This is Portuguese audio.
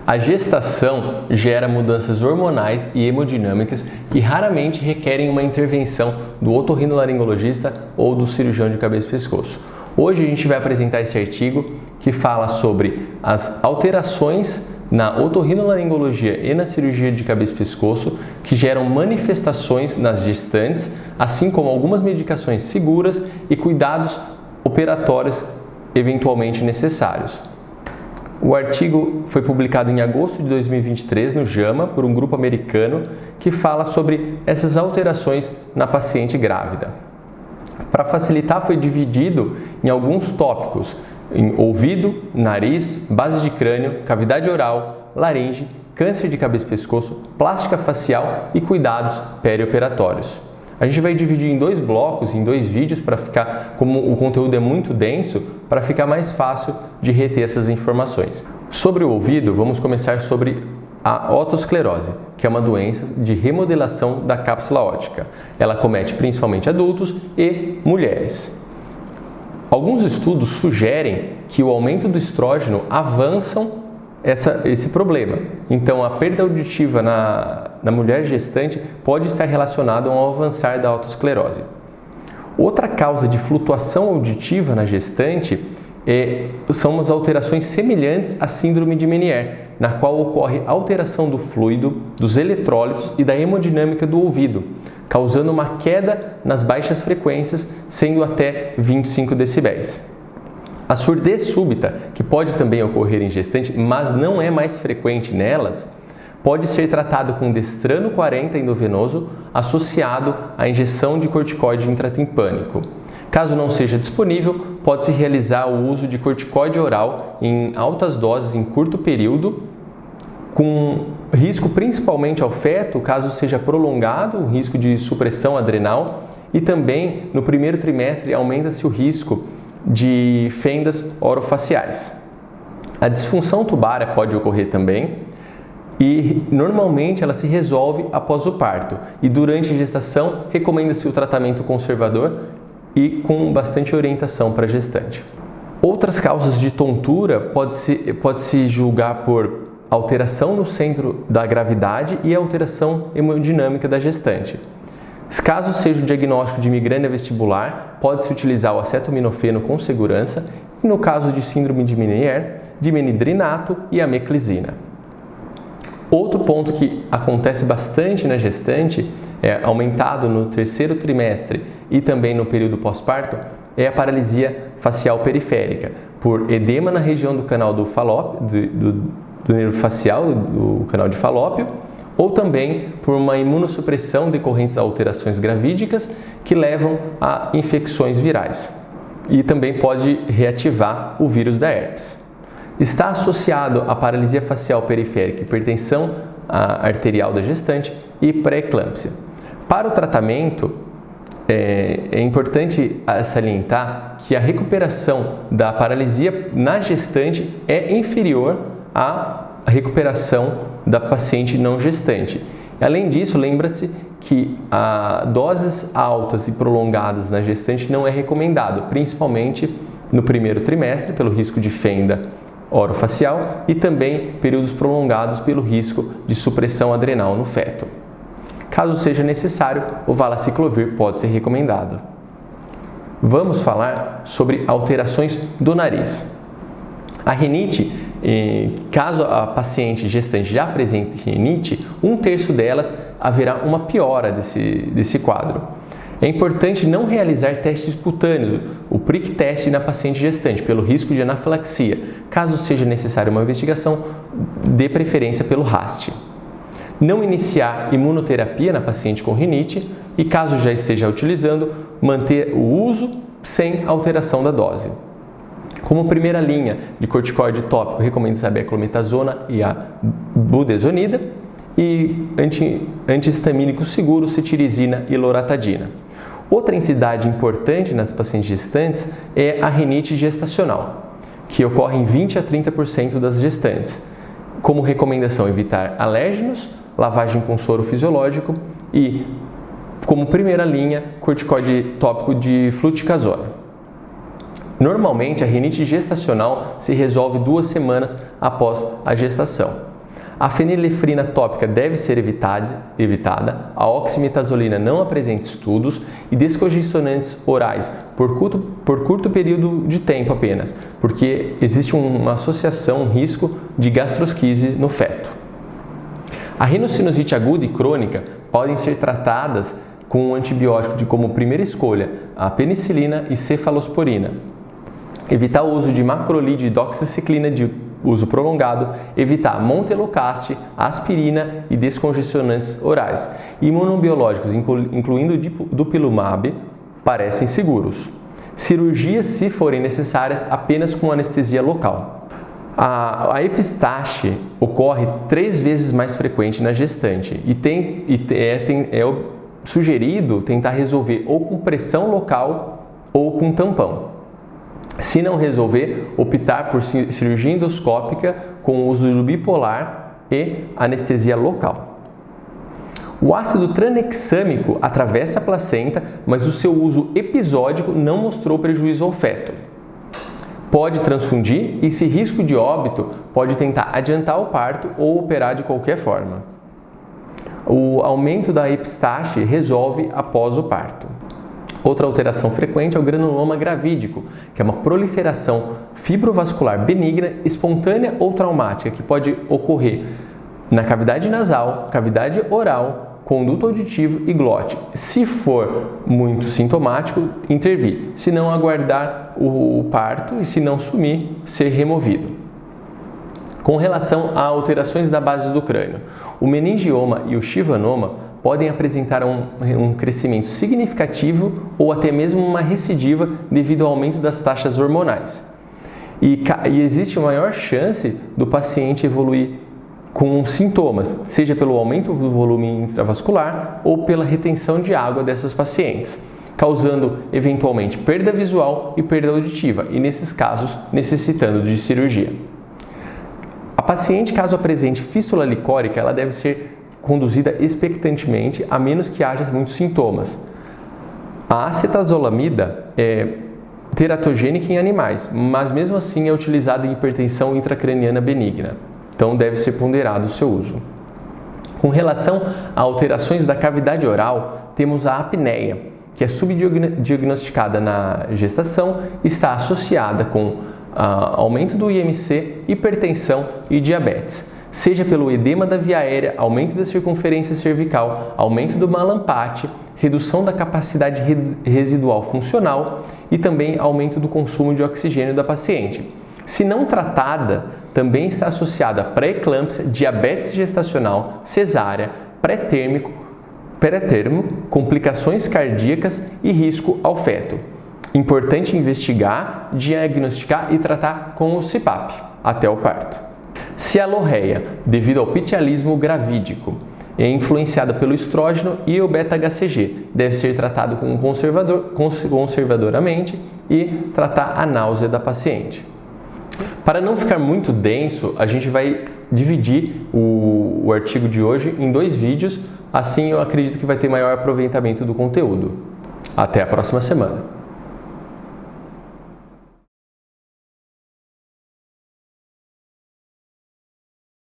A gestação gera mudanças hormonais e hemodinâmicas que raramente requerem uma intervenção do otorrinolaringologista ou do cirurgião de cabeça e pescoço. Hoje a gente vai apresentar esse artigo que fala sobre as alterações na otorrinolaringologia e na cirurgia de cabeça e pescoço que geram manifestações nas gestantes, assim como algumas medicações seguras e cuidados operatórios eventualmente necessários. O artigo foi publicado em agosto de 2023 no JAMA por um grupo americano que fala sobre essas alterações na paciente grávida. Para facilitar, foi dividido em alguns tópicos, em ouvido, nariz, base de crânio, cavidade oral, laringe, câncer de cabeça e pescoço, plástica facial e cuidados perioperatórios. A gente vai dividir em dois blocos, em dois vídeos, para ficar, como o conteúdo é muito denso, para ficar mais fácil de reter essas informações. Sobre o ouvido, vamos começar sobre a otosclerose, que é uma doença de remodelação da cápsula óptica. Ela comete principalmente adultos e mulheres. Alguns estudos sugerem que o aumento do estrógeno avançam esse problema. Então, a perda auditiva na mulher gestante pode estar relacionada ao avançar da otosclerose. Outra causa de flutuação auditiva na gestante são as alterações semelhantes à síndrome de Meniere, na qual ocorre alteração do fluido, dos eletrólitos e da hemodinâmica do ouvido, causando uma queda nas baixas frequências, sendo até 25 decibéis. A surdez súbita, que pode também ocorrer em gestante, mas não é mais frequente nelas, pode ser tratado com destrano 40 endovenoso associado à injeção de corticoide intratimpânico. Caso não seja disponível, pode-se realizar o uso de corticoide oral em altas doses em curto período, com risco principalmente ao feto, caso seja prolongado, o risco de supressão adrenal, e também no primeiro trimestre aumenta-se o risco de fendas orofaciais. A disfunção tubária pode ocorrer também e normalmente ela se resolve após o parto, e durante a gestação recomenda-se o tratamento conservador e com bastante orientação para a gestante. Outras causas de tontura pode-se julgar por alteração no centro da gravidade e alteração hemodinâmica da gestante. Caso seja o diagnóstico de migrânia vestibular, pode-se utilizar o acetaminofeno com segurança e, no caso de síndrome de Meniere, dimenidrinato e a meclizina. Outro ponto que acontece bastante na gestante, aumentado no terceiro trimestre e também no período pós-parto, é a paralisia facial periférica, por edema na região do canal do falópio, do nervo facial, do canal de Falópio, ou também por uma imunossupressão decorrentes a alterações gravídicas que levam a infecções virais. E também pode reativar o vírus da herpes. Está associado à paralisia facial periférica, hipertensão arterial da gestante e pré-eclâmpsia. Para o tratamento, é importante salientar que a recuperação da paralisia na gestante é inferior à recuperação da paciente não gestante. Além disso, lembra-se que doses altas e prolongadas na gestante não é recomendado, principalmente no primeiro trimestre, pelo risco de fenda orofacial, e também períodos prolongados pelo risco de supressão adrenal no feto. Caso seja necessário, o valaciclovir pode ser recomendado. Vamos falar sobre alterações do nariz. A rinite, caso a paciente gestante já apresente rinite, 1/3 delas haverá uma piora desse quadro. É importante não realizar testes cutâneos, o prick test na paciente gestante, pelo risco de anafilaxia. Caso seja necessária uma investigação, dê preferência pelo RAST. Não iniciar imunoterapia na paciente com rinite e, caso já esteja utilizando, manter o uso sem alteração da dose. Como primeira linha de corticoide tópico, recomenda-se a beclometasona e a budesonida, e antihistamínicos seguros, cetirizina e loratadina. Outra entidade importante nas pacientes gestantes é a rinite gestacional, que ocorre em 20 a 30% das gestantes. Como recomendação, evitar alérgenos, lavagem com soro fisiológico e como primeira linha, corticoide tópico de fluticasona. Normalmente, a rinite gestacional se resolve 2 semanas após a gestação. A fenilefrina tópica deve ser evitada, a oximetazolina não apresenta estudos e descongestionantes orais por curto período de tempo apenas, porque existe uma associação, um risco de gastrosquise no feto. A rinocinusite aguda e crônica podem ser tratadas com um antibiótico de como primeira escolha a penicilina e cefalosporina. Evitar o uso de macrolide e doxiciclina de uso prolongado, evitar montelukast, aspirina e descongestionantes orais. Imunobiológicos, incluindo dupilumab, parecem seguros. Cirurgias, se forem necessárias, apenas com anestesia local. A epistaxe ocorre 3 vezes mais frequente na gestante e é sugerido tentar resolver ou com pressão local ou com tampão. Se não resolver, optar por cirurgia endoscópica com o uso do bipolar e anestesia local. O ácido tranexâmico atravessa a placenta, mas o seu uso episódico não mostrou prejuízo ao feto. Pode transfundir e, se risco de óbito, pode tentar adiantar o parto ou operar de qualquer forma. O aumento da epistaxe resolve após o parto. Outra alteração frequente é o granuloma gravídico, que é uma proliferação fibrovascular benigna, espontânea ou traumática, que pode ocorrer na cavidade nasal, cavidade oral, conduto auditivo e glote. Se for muito sintomático, intervir. Se não, aguardar o parto e, se não sumir, ser removido. Com relação a alterações da base do crânio, o meningioma e o chivanoma podem apresentar um crescimento significativo ou até mesmo uma recidiva devido ao aumento das taxas hormonais. E existe maior chance do paciente evoluir com sintomas, seja pelo aumento do volume intravascular ou pela retenção de água dessas pacientes, causando eventualmente perda visual e perda auditiva, e nesses casos necessitando de cirurgia. A paciente, caso apresente fístula licórica, ela deve ser conduzida expectantemente, a menos que haja muitos sintomas. A acetazolamida é teratogênica em animais, mas mesmo assim é utilizada em hipertensão intracraniana benigna, então deve ser ponderado o seu uso. Com relação a alterações da cavidade oral, temos a apneia, que é subdiagnosticada na gestação e está associada com aumento do IMC, hipertensão e diabetes. Seja pelo edema da via aérea, aumento da circunferência cervical, aumento do malampate, redução da capacidade residual funcional e também aumento do consumo de oxigênio da paciente. Se não tratada, também está associada a pré-eclâmpsia, diabetes gestacional, cesárea, pré-termo, complicações cardíacas e risco ao feto. Importante investigar, diagnosticar e tratar com o CPAP até o parto. Cialorreia, devido ao pitialismo gravídico, é influenciada pelo estrógeno e o beta-HCG. Deve ser tratado com conservadoramente e tratar a náusea da paciente. Para não ficar muito denso, a gente vai dividir o artigo de hoje em 2 vídeos, assim eu acredito que vai ter maior aproveitamento do conteúdo. Até a próxima semana!